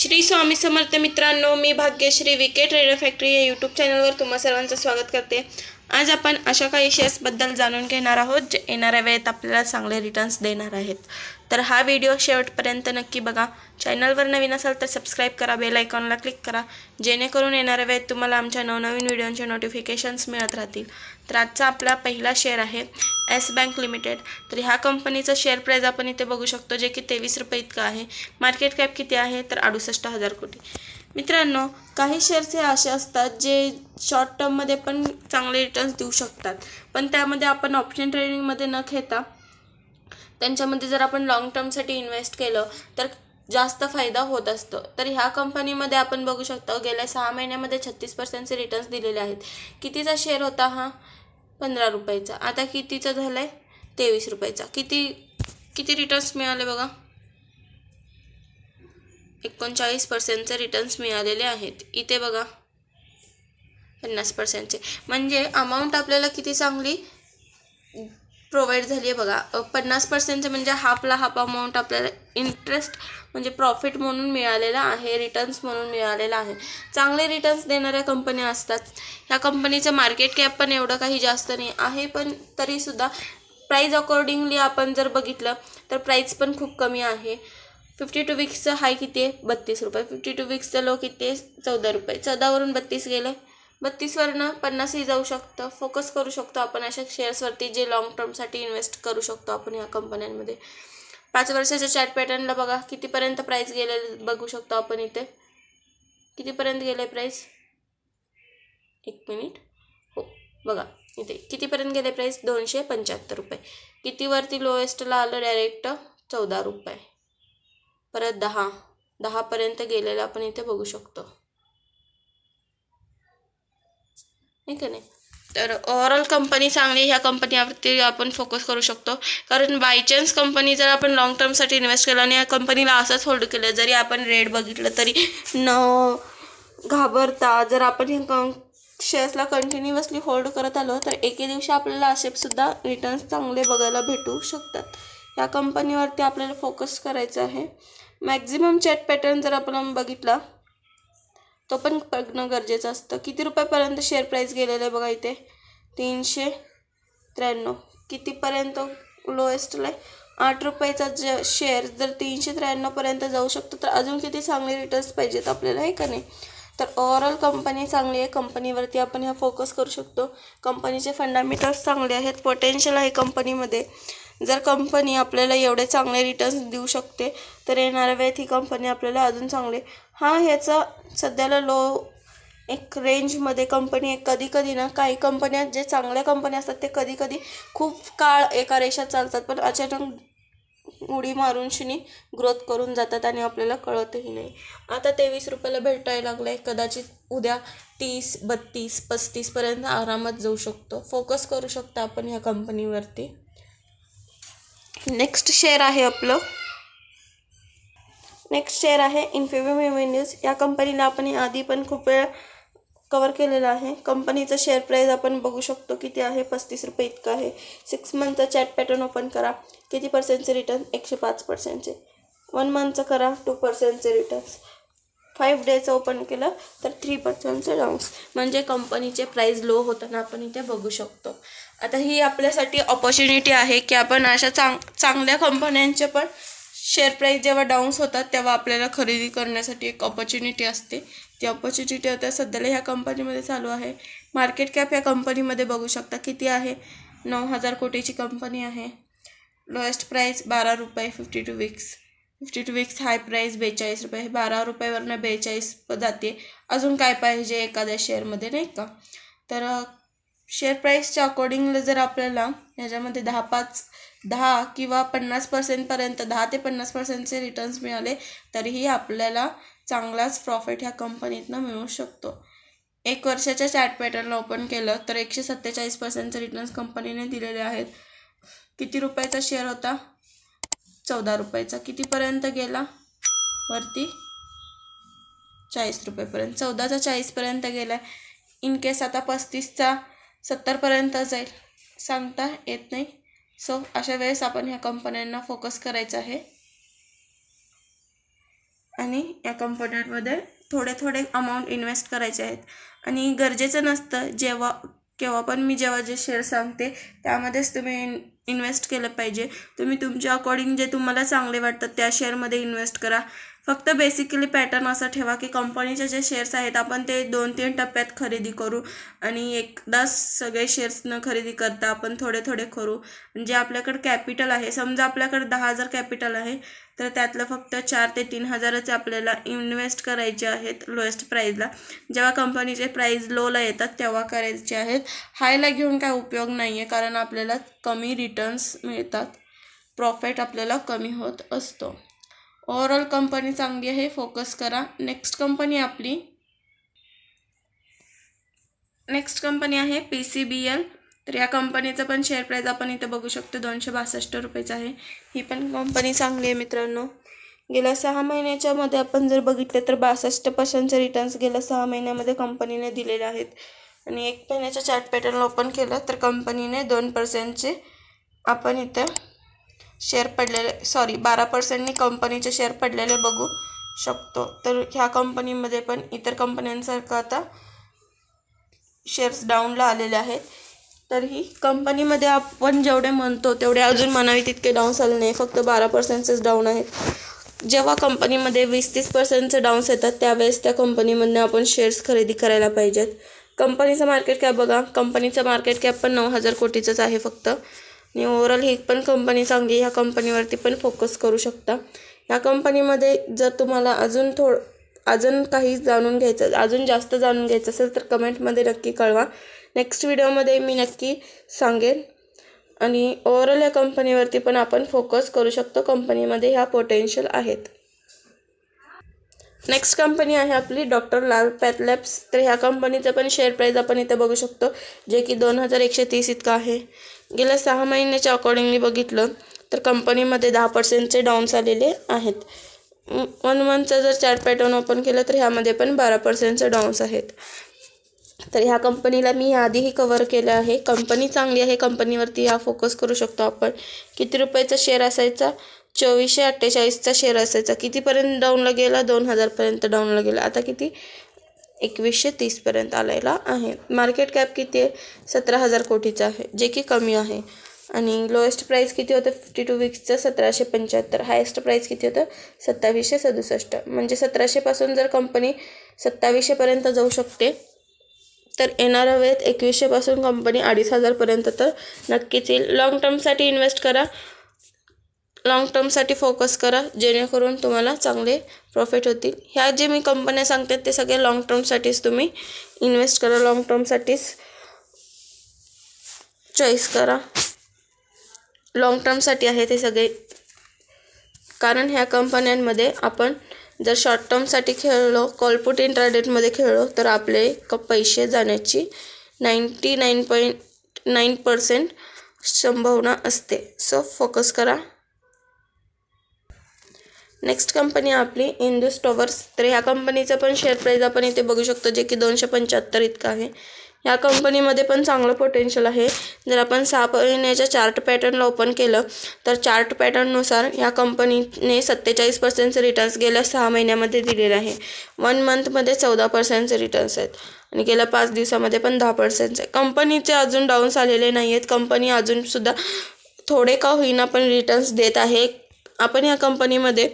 श्री स्वामी समर्थ मित्रांनो, मी भाग्यश्री विके trader factory या YouTube चॅनलवर तुम्हा सर्वांचं स्वागत करते। आज आपण अशा काही शेअर्सबद्दल जाणून घेणार आहोत जे येणाऱ्या वेळेत आपल्याला चांगले रिटर्न्स देणार आहेत। तर हा व्हिडिओ शेवटपर्यंत नक्की बघा। चॅनलवर नवीन असाल तर सबस्क्राइब करा, बेल आयकॉनला क्लिक करा, जेणेकरून येणाऱ्या वेळेत तुम्हाला आमच्या नवनवीन व्हिडिओंचे नोटिफिकेशन्स मिळत राहतील। तर आजचा आपला पहिला शेअर आहे एस बँक लिमिटेड। तर ह्या कंपनीचं शेअर प्राइस आपण इथे बघू शकतो, जे की 23 रुपये इतकं आहे। मार्केट कॅप किती आहे तर 68,000 कोटी। मित्रांनो, काही शेअर्स हे असे असतात जे शॉर्ट टर्ममध्ये पण चांगले रिटर्न्स देऊ शकतात, पण त्यामध्ये आपण ऑप्शन ट्रेडिंगमध्ये न घेता त्यांच्यामध्ये जर आपण लॉंग टर्मसाठी इन्व्हेस्ट केलं तर जास्त फायदा होत असतो। तर ह्या कंपनीमध्ये आपण बघू शकतो गेल्या 6 महिन्यामध्ये 36% रिटर्न्स दिलेले आहेत। कितीचा शेअर होता हा? 15 रुपयाचा। आता कितीचा झालाय? 23 रुपयाचा। किती रिटर्न्स मिळाले बघा, 39% रिटर्न्स मिळालेले आहेत। इथे बघा 50%चे, म्हणजे अमाऊंट आपल्याला किती चांगली प्रोव्हाइड झाली आहे बघा। 50% म्हणजे हाफ अमाऊंट आपल्याला इंटरेस्ट म्हणजे प्रॉफिट म्हणून मिळालेला आहे, रिटर्न्स म्हणून मिळालेला आहे। चांगले रिटर्न्स देणाऱ्या कंपन्या असतात। ह्या कंपनीचं मार्केट कॅप पण एवढं काही जास्त नाही आहे, पण तरीसुद्धा प्राईस अकॉर्डिंगली आपण जर बघितलं तर प्राईस पण खूप कमी आहे। 52 वीक्सचं हाय किती आहे? 32 रुपये। 52 वीक्सचं लो किती आहे? 14 रुपये। 14 वरून 32 गेले, 32 वरनं 50ही जाऊ शकतं। फोकस करू शकतो आपण अशा शेअर्सवरती जे लॉंग टर्मसाठी इन्व्हेस्ट करू शकतो आपण ह्या कंपन्यांमध्ये। 5 वर्षाच्या चार्ट पॅटर्नला बघा कितीपर्यंत प्राईस गेलेले बघू शकतो आपण इथे। कितीपर्यंत गेले प्राईस? एक मिनिट, हो बघा इथे कितीपर्यंत गेले प्राईस? 275 रुपये। कितीवरती लोएस्टला आलं? डायरेक्ट 14 रुपये। परत 10 पर्यंत गेलेलं आपण इथे बघू शकतो, नाही का नाही? तर ओव्हरऑल कंपनी चांगली, ह्या कंपनीवरती आपण फोकस करू शकतो। कारण बाय चान्स कंपनी जर आपण लॉंग टर्मसाठी इन्व्हेस्ट केलं आणि या कंपनीला असंच होल्ड केलं, जरी आपण रेट बघितलं तरी न घाबरता जर आपण ह्या शेअर्सला कंटिन्युअसली होल्ड करत आलो तर एके दिवशी आपल्याला असेसुद्धा रिटर्न्स चांगले बघायला भेटू शकतात। या कंपनीवरती आपल्याला फोकस करायचं आहे। मॅक्झिमम चार्ट पॅटर्न जर आपण बघितला तो पण बघणं गरजेचं असतं। किती रुपयापर्यंत शेअर प्राईस गेलेलं आहे बघा इथे? 393। कितीपर्यंत लोएस्टला आहे? 8 रुपयाचा शेअर जर 393 पर्यंत जाऊ शकतो तर अजून किती चांगले रिटर्न्स पाहिजेत आपल्याला, आहे का नाही? तर ओव्हरऑल कंपनी चांगली आहे, कंपनीवरती आपण ह्या फोकस करू शकतो। कंपनीचे फंडामेंटल्स चांगले आहेत, पोटेन्शियल आहे कंपनीमध्ये। जर कंपनी आपल्याला एवढे चांगले रिटर्न्स देऊ शकते तर येणाऱ्या वेळेत ही कंपनी आपल्याला अजून चांगले ह्याचा सध्याला लो एक रेंजमध्ये कंपनी आहे। कधी ना काही कंपन्या जे चांगल्या कंपन्या असतात ते कधी खूप काळ एका रेषात चालतात, पण अचानक उडी मारून ग्रोथ करून जातात आणि आपल्याला कळतही नाही। आता 23 रुपयाला भेटायला लागलाय, कदाचित उद्या 30, 32, 35 पर्यंत आरामात जाऊ शकतो। फोकस करू शकता आपण ह्या कंपनीवरती। नेक्स्ट शेअर आहे इन्फिबिम इन्व्हेन्यूज। या कंपनीला आपण आधी पण खूप वेळा कव्हर केलेला आहे। कंपनीचं शेअर प्राईस आपण बघू शकतो किती आहे? 35 रुपये इतकं आहे। 6 मंथचा चार्ट पॅटर्न ओपन करा, किती पर्सेंटचे रिटर्न? 105%चे। 1 मंथचं करा, 2%चे रिटर्न्स। 5 डेचं ओपन केलं तर 3%चे डाऊन्स, म्हणजे कंपनीचे प्राईस लो होताना आपण इथे बघू शकतो। आता ही आपल्यासाठी ऑपॉर्च्युनिटी आहे की आपण अशा चांगल्या कंपन्यांचे पण शेअर प्राईस जेव्हा डाऊन्स होतात तेव्हा आपल्याला खरेदी करण्यासाठी एक ऑपॉर्च्युनिटी असते। ती ऑपॉर्च्युनिटी आता सध्याला ह्या कंपनीमध्ये चालू आहे। मार्केट कॅप या कंपनीमध्ये बघू शकता किती आहे? 9,000 कोटीची कंपनी आहे। लोएस्ट प्राईस 12 रुपये। 52 वीक्स हाय प्राईस 42 रुपये। 12 रुपयावरनं 42 जाते। अजून काय पाहिजे एखाद्या शेअरमध्ये, नाही का? तर शेअर प्राईसच्या अकॉर्डिंगला जर आपल्याला ह्याच्यामध्ये 10 किंवा 50% पर्यंत 10 ते 50%चे रिटर्न्स मिळाले तरीही आपल्याला चांगलाच प्रॉफिट ह्या कंपनीतनं मिळू शकतो। 1 वर्षाच्या चार्ट पॅटर्नला ओपन केलं तर 147% रिटर्न्स कंपनीने दिलेले आहेत। किती रुपयाचा शेअर होता? 14 रुपयाचा। कितीपर्यंत गेला वरती? 40 रुपयेपर्यंत। 14चा 40 पर्यंत गेला। इन केस आता 35चा 70 पर्यंत जाईल, सांगता येत नाही। सो अशा वेळेस आपण ह्या कंपन्यांना फोकस करायचा आहे। आणि या कंपन्यांमध्ये थोडे अमाऊंट इन्व्हेस्ट करायचे आहेत. आणि गरजेचं नसतं केव्हा पण मी जेव्हा जे शेअर सांगते त्यामध्येच तुम्ही इन्व्हेस्ट केलं पाहिजे. तुम्ही तुमच्या अकॉर्डिंग जे तुम्हाला चांगले वाटतात त्या शेअरमध्ये इन्व्हेस्ट करा. फक्त बेसिकली पॅटर्न असा ठेवा की कंपनीचे जे शेअर्स आहेत आपण ते 2-3 टप्प्यात खरेदी करू आणि एकदाच सगळे शेअर्स न खरेदी करता आपण थोडे करू. म्हणजे आपल्याकडे कॅपिटल आहे, समजा आपल्याकडे 10,000 कॅपिटल आहे तर त्यातलं फक्त 4 ते 3,000च आपल्याला इन्व्हेस्ट करायचे आहेत लोएस्ट प्राईजला. जेव्हा कंपनीचे प्राईज लोला येतात तेव्हा करायचे आहेत. हायला घेऊन काय उपयोग नाही आहे, कारण आपल्याला कमी रिटर्न्स मिळतात, प्रॉफिट आपल्याला कमी होत असतो. ओव्हरऑल कंपनी चांगली आहे, फोकस करा. नेक्स्ट कंपनी आहे PCBL. तर या कंपनीचं पण शेअर प्राईज आपण इथे बघू शकतो 262 रुपयाचं आहे. ही पण कंपनी चांगली आहे मित्रांनो. गेल्या 6 महिन्याच्या मध्ये आपण जर बघितलं तर 62% रिटर्न्स गेल्या 6 महिन्यामध्ये कंपनीने दिलेले आहेत. आणि 1 महिन्याच्या चार्ट पॅटर्न ओपन केलं तर कंपनीने 2%चे आपण इथे शेअर पडलेले 12%नी कंपनीचे शेअर पडलेले बघू शकतो. तर ह्या कंपनीमध्ये पण इतर कंपन्यांसारखं आता शेअर्स डाऊनला आलेले आहेत. तर ही कंपनीमध्ये आपण जेवढे म्हणतो तेवढे अजून म्हणावे तितके डाऊन्स आले नाही, फक्त 12%च डाऊन आहेत. जेव्हा कंपनीमध्ये 20-30% डाऊन्स येतात त्यावेळेस त्या कंपनीमधून आपण शेअर्स खरेदी करायला पाहिजेत. कंपनीचं मार्केट कॅप बघा, कंपनीचं मार्केट कॅप पण 9,000 कोटीचंच आहे फक्त. आणि ओव्हरऑल ही पण कंपनी चांगली, ह्या कंपनीवरती पण फोकस करू शकता. ह्या कंपनीमध्ये जर तुम्हाला अजून काही जाणून घ्यायचं, अजून जास्त जाणून घ्यायचं असेल तर कमेंटमध्ये नक्की कळवा. नेक्स्ट व्हिडिओमध्ये मी नक्की सांगेन. आणि ओव्हरऑल या कंपनीवरती पण आपण फोकस करू शकतो, कंपनीमध्ये ह्या पोटेन्शियल आहेत. नेक्स्ट कंपनी आहे आपली डॉक्टर लाल पॅथलॅब्स. तर ह्या कंपनीचं पण शेअर प्राईज आपण इथे बघू शकतो, जे की 2130 इतकं आहे. गेल्या 6 महिन्याच्या अकॉर्डिंगली बघितलं तर कंपनीमध्ये 10%चे डाऊन्स आलेले आहेत. 1 मंथचं जर चार्ट पॅटर्न ओपन केलं तर ह्यामध्ये पण 12%चे डाऊन्स आहेत. तर ह्या कंपनीला मी आधीही कव्हर केलं आहे. कंपनी चांगली आहे, कंपनीवरती ह्या फोकस करू शकतो आपण. किती रुपयाचा शेअर असायचा? 2448चा शेअर असायचा. कितीपर्यंत डाऊनला गेला? 2000पर्यंत डाऊनला गेला. आता किती? 2130पर्यंत आलेला आहे. मार्केट कॅप किती आहे? 17,000 कोटीचा आहे, जे की कमी आहे. आणि लोएस्ट प्राईस किती होतं? 52 वीक्सचं 1775. हायेस्ट प्राईस किती होतं? 2767. म्हणजे 1700पासून जर कंपनी 2700पर्यंत जाऊ शकते तर येणाऱ्या वेळेत 2100पासून कंपनी 2500पर्यंत तर नक्कीच येईल. लॉंग टर्मसाठी इन्व्हेस्ट करा, लॉंग टर्मसाठी फोकस करा, जेणेकरून तुम्हाला चांगले प्रॉफिट होतील. ह्या जे मी कंपन्या सांगते ते सगळे लॉंग टर्मसाठीच तुम्ही इन्व्हेस्ट करा, लॉंग टर्मसाठीच चॉईस करा. लॉंग टर्मसाठी आहे ते सगळे, कारण ह्या कंपन्यांमध्ये आपण जर शॉर्ट टर्मसाठी खेळलो, कॉलपुट इंट्राडेमध्ये खेळलो तर आपले पैसे जाण्याची 99.9% संभावना असते. सो फोकस करा. नेक्स्ट कंपनी आपली इंदूस टॉवर्स. तर ह्या कंपनीचं पण शेअर प्राईज आपण इथे बघू शकतो, जे की 275 इतकं आहे. ह्या कंपनीमध्ये पण चांगलं पोटेन्शियल आहे. जर आपण 6 महिन्याच्या चार्ट पॅटर्नला ओपन केलं तर चार्ट पॅटर्ननुसार ह्या कंपनीने 47% रिटर्न्स गेल्या 6 महिन्यामध्ये दिलेले आहे. 1 मंथमध्ये 14% रिटर्न्स आहेत आणि गेल्या 5 दिवसामध्ये पण 10% आहे. कंपनीचे अजून डाऊन्स आलेले नाही आहेत. कंपनी अजूनसुद्धा थोडे का होईना पण रिटर्न्स देत आहे. आपण ह्या कंपनीमध्ये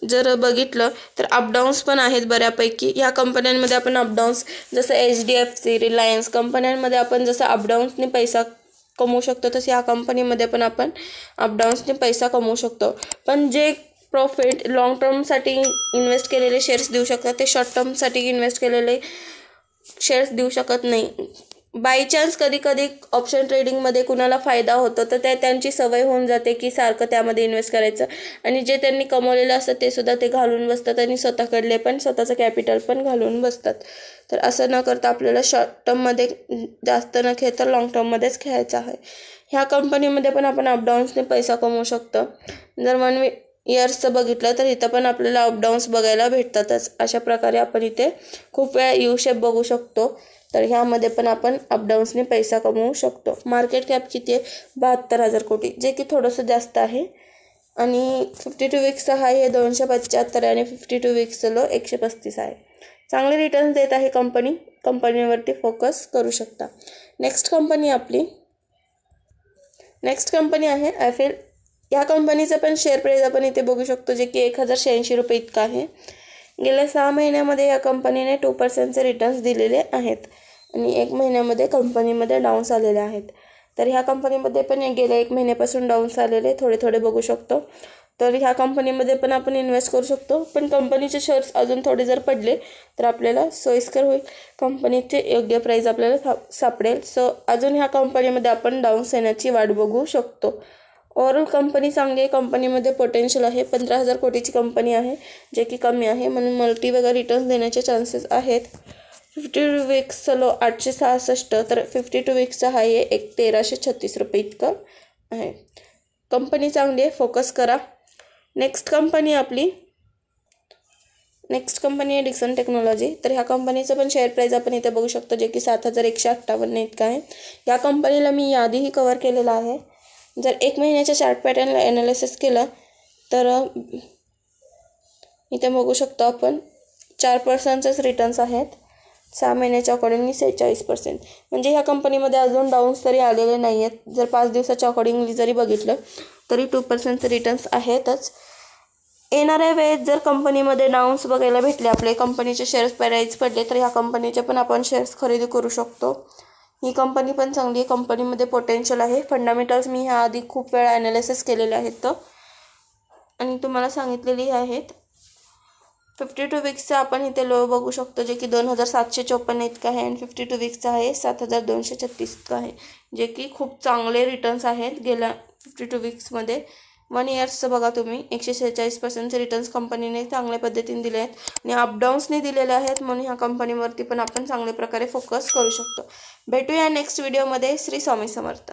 जर बघितलं तर अपडाऊन्स पण आहेत बऱ्यापैकी. ह्या कंपन्यांमध्ये आपण अपडाऊन्स जसं HDFC, रिलायन्स कंपन्यांमध्ये आपण जसं अपडाऊन्सने पैसा कमवू शकतो तसे ह्या कंपनीमध्ये पण आपण अपडाऊन्सने पैसा कमवू शकतो. पण जे प्रॉफिट लॉंग टर्मसाठी इन्व्हेस्ट केलेले शेअर्स देऊ शकतात ते शॉर्ट टर्मसाठी इन्व्हेस्ट केलेले शेअर्स देऊ शकत नाही. बाय चान्स कधी ऑप्शन ट्रेडिंगमध्ये कुणाला फायदा होतो तर त्यांची सवय होऊन जाते की सारखं त्यामध्ये इन्व्हेस्ट करायचं आणि जे त्यांनी कमवलेलं असतं ते सुद्धा ते घालून बसतात आणि स्वतःकडले पण स्वतःचं कॅपिटल पण घालून बसतात. तर असं न करता आपल्याला शॉर्ट टर्ममध्ये जास्त न खेळता लॉंग टर्ममध्येच खेळायचं आहे. ह्या कंपनीमध्ये पण आपण अपडाऊन्सने पैसा कमवू शकतो. जर 1 इयर्सचं बघितलं तर इथं पण आपल्याला अपडाऊन्स बघायला भेटतातच. अशा प्रकारे आपण इथे खूप वेळा यू शेप बघू शकतो. तर ह्यामध्ये पण आपण अपडाऊन्सने पैसा कमवू शकतो. मार्केट कॅप किती आहे? 72,000 कोटी, जे की थोडंसं जास्त आहे. आणि 52 वीक्सचा हाय आहे 275 आणि 52 वीक्सचा लो 135 आहे. चांगले रिटर्न्स देत आहे कंपनीवरती फोकस करू शकता. नेक्स्ट कंपनी आहे ॲफेल. या कंपनीचं पण शेअर प्राईस आपण इथे बघू शकतो, जे की 1086 रुपये इतका आहे. गेल्या 6 महिन्यामध्ये या कंपनीने 2% रिटर्न्स दिलेले आहेत आणि 1 महिन्यामध्ये कंपनीमध्ये डाऊन्स आलेले आहेत. तर ह्या कंपनीमध्ये पण गेल्या 1 महिन्यापासून डाऊन्स आलेले थोडे बघू शकतो. तर ह्या कंपनीमध्ये पण आपण इन्व्हेस्ट करू शकतो, पण कंपनीचे शेअर्स अजून थोडे जर पडले तर आपल्याला सोयीस्कर होईल. कंपनीचे योग्य प्राईस आपल्याला सापडेल. सो अजून ह्या कंपनीमध्ये आपण डाऊन्स येण्याची वाट बघू शकतो. ओव्हरऑल कंपनी चांगली आहे, कंपनीमध्ये पोटेन्शियल आहे. 15,000 कोटीची कंपनी आहे, जे की कमी आहे, म्हणून मल्टी वगैरे रिटर्न्स देण्याचे चान्सेस आहेत. 52 वीक्सचा लो 866 तर 52 वीक्सचा हाय आहे 1336 रुपये इतकं आहे. कंपनी चांगली आहे, फोकस करा. नेक्स्ट कंपनी आहे डिक्सन टेक्नॉलॉजी. तर ह्या कंपनीचं पण शेअर प्राईस आपण इथे बघू शकतो, जे की 7158 इतका आहे. या कंपनीला मी याआधीही कव्हर केलेलं आहे. जर 1 महिन्याच्या चार्ट पॅटर्नला ॲनालिसिस केलं तर इथे बघू शकतो आपण 4%च रिटर्न्स आहेत. 6 महिन्याच्या अकॉर्डिंगली 46%. म्हणजे ह्या कंपनीमध्ये अजून डाऊन्स तरी आलेले नाही आहेत. जर 5 दिवसाच्या अकॉर्डिंगली जरी बघितलं तरी 2% रिटर्न्स आहेतच. येणाऱ्या वेळेत जर कंपनीमध्ये डाऊन्स बघायला भेटले, आपले कंपनीचे शेअर्स प्राईस पडले, तर ह्या कंपनीचे पण आपण शेअर्स खरेदी करू शकतो. ही कंपनी पण चांगली आहे, कंपनीमध्ये पोटेन्शियल आहे. फंडामेंटल्स मी ह्या आधी खूप वेळा ॲनालिसिस केलेले आहेत आणि तुम्हाला सांगितलेली आहेत. 52 वीक्सचा आपण इथे लो बघू शकतो, जे की 2754 इतका आहे आणि 52 वीक्सचा आहे 7236 इतका आहे, जे की खूप चांगले रिटर्न्स आहेत गेल्या 52 वीक्समध्ये. 1 इयर्सचं बघा तुम्ही 146% रिटर्न्स कंपनीने चांगल्या पद्धतीने दिले आहेत आणि अपडाऊन्सने दिलेले आहेत, म्हणून ह्या कंपनीवरती पण आपण चांगल्या प्रकारे फोकस करू शकतो. भेटूया नेक्स्ट व्हिडिओमध्ये. श्री स्वामी समर्थ.